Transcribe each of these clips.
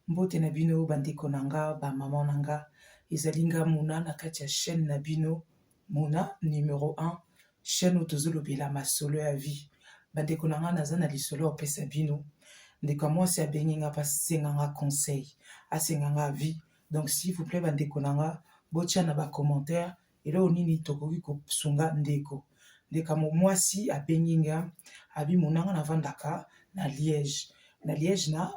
Mbote na bino bandeko na nga ba mama na nga ezali nga Muna na kati ya chaîne na bino Muna numéro 1 chaîne oyo tozolobela masolo ya vie. Bandeko na nga naza na lisolo opesa bino ndeko ya mwasi abengi nga mpa asenga nga conseil asenga nga vie. Donc s'il vous plaît bandeko na nga botia na ba commentaire eloko nini tokoki kosunga ndeko ya mwasi abengi nga abi Muna nga navandaka na Liège na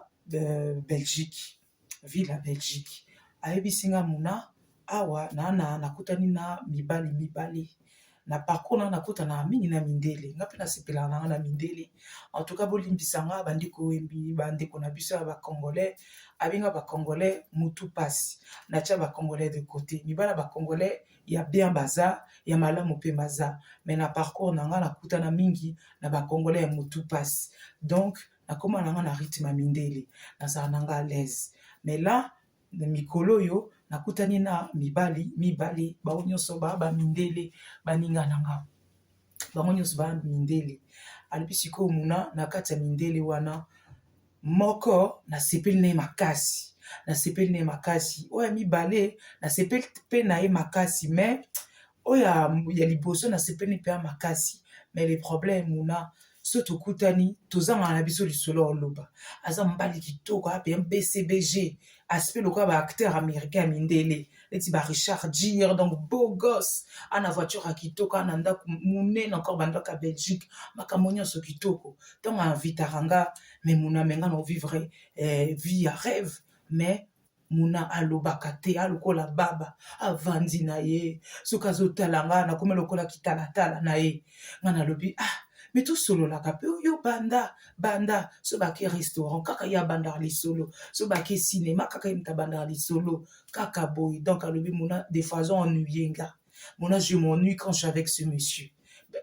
Belgique, ville à Belgique. Ayebisi nga Muna awa nakutani na mibali na parcours na nakutana mingi na mindele nga mpe nasepelaka na nga na mindele. En tout cas bolimbisa nga bandeko na biso ya bacongolais abenga bacongolais mutu pasi natia bacongolais de côté mibala bacongolais ya bien baza ya malamu mpe baza mais na parcours na nga nakutana mingi na bacongolais ya mutu pasi donc nakoma na nga na rythme ya mindele nazala na nga à l'aise. Mais là na mikolo oyo nakutani na mibali bango nyonso ba mindele baninga na nga bango nyonso ba mindele. Alobi sikoyo Muna na kati ya mindele wana moko nasepeli na ye makasi oyo ya mibale nasepeli mpe na ye makasi mais oyo ya liboso nasepeli mpe ya makasi. Mais le problème Muna so tokutani tozanga na biso lisolo oloba aza mobali kitoko ape BCBG aspect lokola ba acteur américain ya mindele neti ba Richard Gere, donc beau gosse ana voiture ya kitoko ana ndako monene encore bandako ya Belgique makambo nyonso kitoko ntango invitaka nga mais Muna menga na vivre vie ya rêve. Mais Muna alobaka te alokola baba avandi na ye soki azotala nga nakoma lokola kitalatala na ye nga nalobi mais tosololaka mpe oyo banda so bake restaurant kaka ya bandaka lisolo so bake cinéma kaka ye mutu abandaka lisolo kaka boye. Donc alobi Muna des fois azoennuye nga Muna je m'ennuie quand je suis avec ce monsieur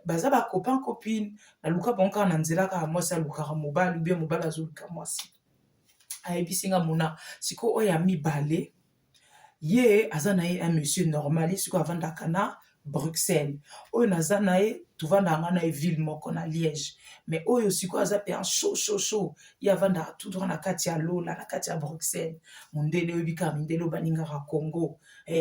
baza bacopain copine naluka bango kaka na nzela kaka mwasi alukaka mobali bien mobali azoluka mwasi. Ayebisi nga Muna sikoyo oyo ya mibale ye aza na ye un monsieur normal ye sikoyo avandaka na Bruxelles oyo naza na ye tovandaka na ye ville moko na Liège. Mais oyo sikoyo aza mpe un chaud ye avandaka tout droit na kati ya Lola na kati ya Bruxelles mondele oyebi kaka mindele oyo baningaka Congo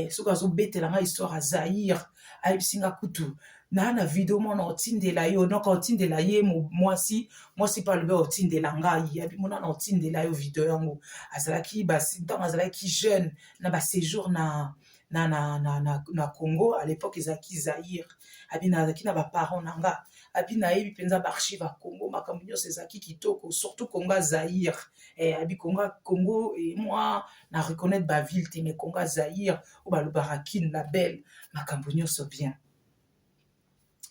soki azobetela nga histoire ya Zaïre ayebisi nga kutu na video mona otindela yo donc otindela ye mwasi mpe alobi otindela ngai abi Muna na otindela yo video yango azalaki ntango azalaki jeune na baséjour na Congo à l'époque ezalaki Zaïre abi nazalaki na baparent na nga abi nayebi mpenza baarchive ya Congo makambo nyonso ezalaki kitoko surtout Congo ya Zaïre abi Congo et moi na reconnaître baville te mais Congo ya Zaïre oyo balobaka Kin Label makambo nyonso bien.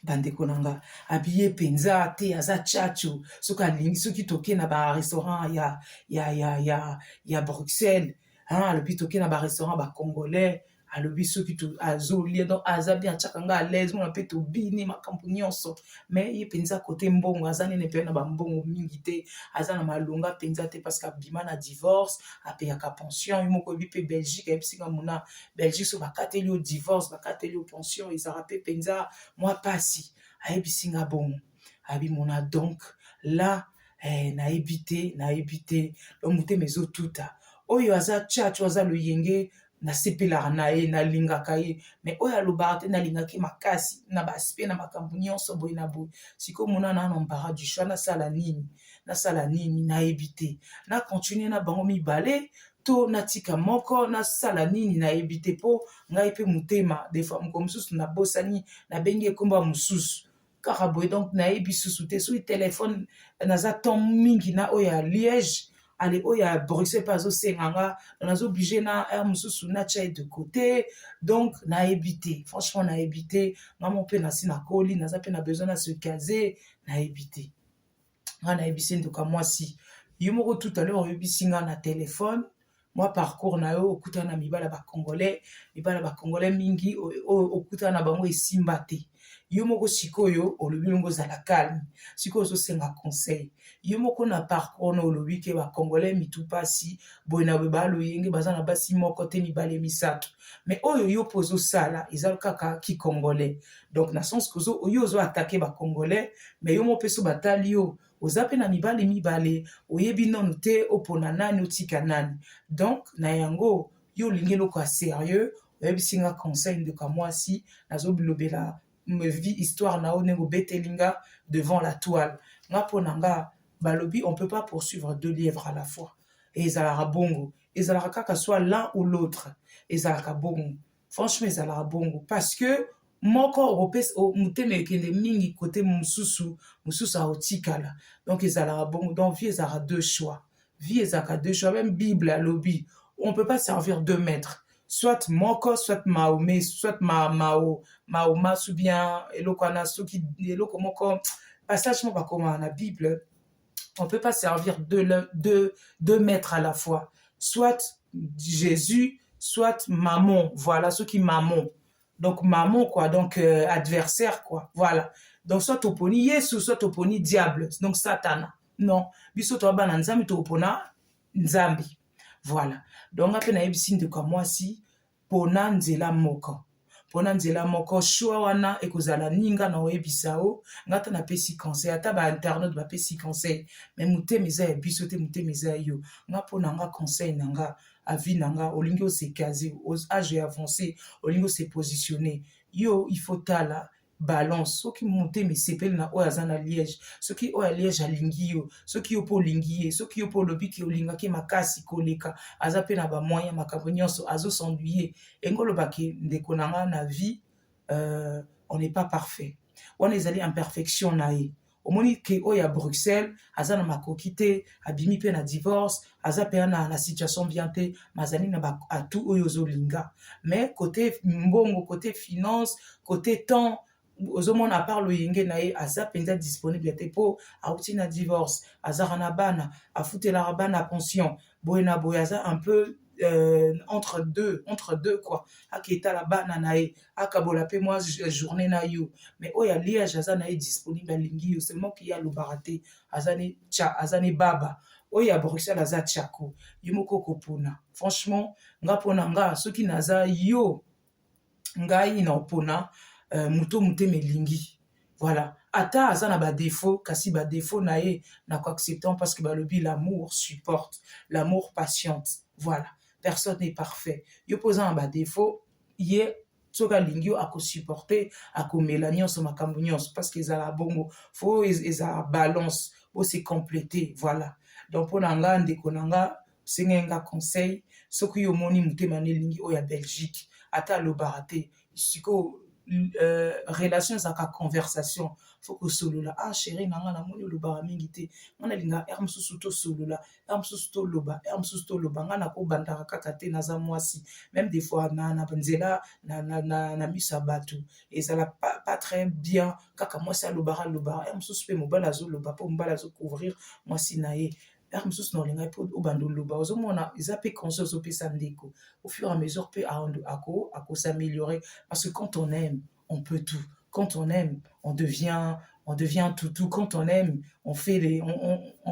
Bandeko na nga abi ye mpenza te aza chacho soki alingi soki toke na barestaurant ya Bruxelles alobi toke na barestaurant bacongolais alobi soki azolia donc aza bien atiaka nga à l'aise mona mpe tobini makambo nyonso. Mais ye mpenza kote mbongo aza nene mpe na bambongo mingi te aza na malonga mpenza te parce que abima na divorce apeyaka pension ye moko oyebi mpe Belgique ayebisi nga Muna Belgique so bakateli yo divorce bakateli yo pension ezalaka mpe mpenza mwa pasi. Ayebisi nga bongo abi Muna donc là nayebi te donc motema ezotuta oyo aza chacho aza loyenge nasepelaka na ye nalingaka ye mais oyo alobaka te nalingaki makasi na baspect na makambo nyonso boye na boye sikoyo Muna na embarras du choix nasala nini nayebi te na continue na bango mibale to natika moko nasala nini nayebi te mpo ngai mpe motema des fois moko mosusu nabosani nabengi ekomba mosusu kaka boye. Donc nayebi susu te soki telefone naza temps mingi na oyo ya Liège ale oyo ya Bruxelles mpe azosenga nga nazoblige na aire mosusu natia ye de côté donc nayebi te franchement nayebi te nga mo mpe nasi nakoli naza mpe na besoin na se caser nayebi te nga nayebisi ndeko ya mwasi yo moko tout à l'heure oyebisi nga na telefone mwa parcours na yo okutana na mibala bacongolais mingi okutana na bango esimba te yo moko sikoyo olobi longo ozala calme sikoyo ozosenga conseil yo moko na parcours na olobi ke bacongolais mitu pasi boye na boye baloyenge baza na basi moko te mibale misato mais oyo yo mpo ozosala eza kaka kicongolais donc na sens que oyo ozoatake bacongolais mais yo moko mpe so batali yo oza pe na mibale oyebi nanu te opona nani otika nani. Donc na yango yo olingi eloko ya sérieux oyebisi nga conseil ndeko ya mwasi nazobilobela vie histoire na yo ndenge obeteli nga devant la toile. Nga mpo na nga balobi on peut pas poursuivre deux lièvres à la fois. Et ezalaka bongo, ezalaka kaka soit l'un ou l'autre, ezalaka bongo. Franchement ezalaka bongo parce que moko motema ekende mingi kote mosusu aotikala. Donc ezalaka bongo. Donc vie ezalaka deux choix. Vie ezalaka deux choix. Même Bible alobi on peut pas servir deux maîtres. Soit moko, soit Mahomet, soit Mahoma, ou bien eloko wana soki eloko moko passage moko bakoma na Bible. On ne peut pas servir deux maîtres à la fois. Soit Jésus, soit Mammon. Voilà, ceux qui Mammon. Donc Mammon, quoi. Donc adversaire, quoi. Voilà. Donc soit oponi Yesu, soit oponi diable. Donc Satan. Non. Biso to ba na nzambi to opona nzambi. Voilà. Donc après na yebisi ndeko mwasi pona nzela moko. Pona nzela moko choix wana ekozala ninga na oyebisa o ngata na pesi conseil ata ba internet ba pesi conseil mais motema eza ya biso te motema eza yo nga pona nga conseil nanga avis nanga olingi se caser âge avancé olingi se positionner yo il faut tala balance soki motema esepeli na oyo aza na liège soki oyo ya liège alingi yo soki yo mpo olingi ye soki yo mpo olobi ke olingaki makasi koleka aza mpe na bamoyen makambo nyonso azosenduye engolobaki ndeko na nga na vie on n'est pas parfait wana ezali imperfection na ye omoni ke oyo ya Bruxelles aza na makoki te abimi mpe na divorce aza mpe na situation bien te mazali na baatu oyo ozolinga mais côté mbongo côté finance côté temps ozomona apart loyenge na ye aza mpenza disponible te mpo auti na divorce azaka na bana afutelaka bana pension boye na boye aza un peu entre deux quoi aketala bana na ye akabola mpe mwa journée na yo mais oyo ya liège aza na ye disponible alingi yo seulement ki ye alobaka te aza ne baba oyo ya Bruxelles aza tiako yo moko kopona franchement nga mpona nga soki naza yo ngai na opona muto motema elingi voilà ata aza na badéfaut kasi badéfaut na ye na koacceptant parce que balobi l'amour supporte l'amour patiente voilà personne n'est parfait yo poza na badéfaut ye soki alingi yo akosupporte akomela nyonso makambo nyonso parce que ezala bongo fo ezala balance ose compléter voilà donc mpona nga ndeko na nga senge nga conseil soki yo omoni motema na elingi oyo ya Belgique ata alobaka te siko relation ezalaka conversation faut kosolola chéri na nga namoni olobaka mingi te nga nalinga ere mosusu tosolola ere mosusu toloba ere mosusu toloba nga nakobandaka kaka te naza mwasi même des fois na nzela na miso ya bato ezala pas très bien kaka mwasi alobaka ere mosusu mpe mobali azoloba mpo mobali azocouvrir mwasi na ye ere mosusu na olingai mpo obanda oloba ozomona eza mpe conseil ozopesa ndeko au fur et à mesure mpe akosaméliorer parce que quand on aime on peut tout quand on aime on devient tout quand on aime on fait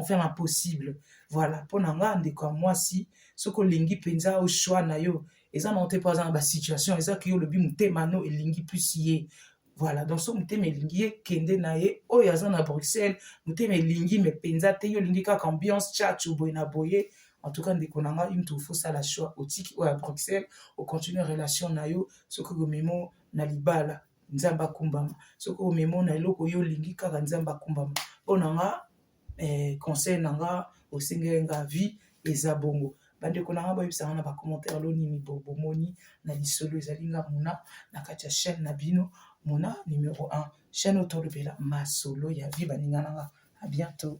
l'impossible voilà mpona nga ndeko ya mwasi soki olingi mpenza ochoix na yo eza na te mpo aza na basituation eza ke yo olobi motema no elingi plus ye voilà donc so motema elingi ye kende na ye oyo aza na Bruxelles motema elingi me mpenza te yo olingi kaka ambiance tchatcho boye na boye en tout cas ndeko na nga imtu fosala choix otiki oyo ya Bruxelles ocontinue relation na yo soki omemo na libala nzambe akumbama soki omemo na eloko yo olingi kaka nzambe akumbama mpona nga conseil na nga osengeli nga vie eza bongo bandeko na nga boyebisanga na bacommentaire lonini bomoni na lisolo ezali nga muna na kati ya chaîne na bino muna numéro 1 chaîne oyo tolobela masolo ya vie baninga na nga à bientôt.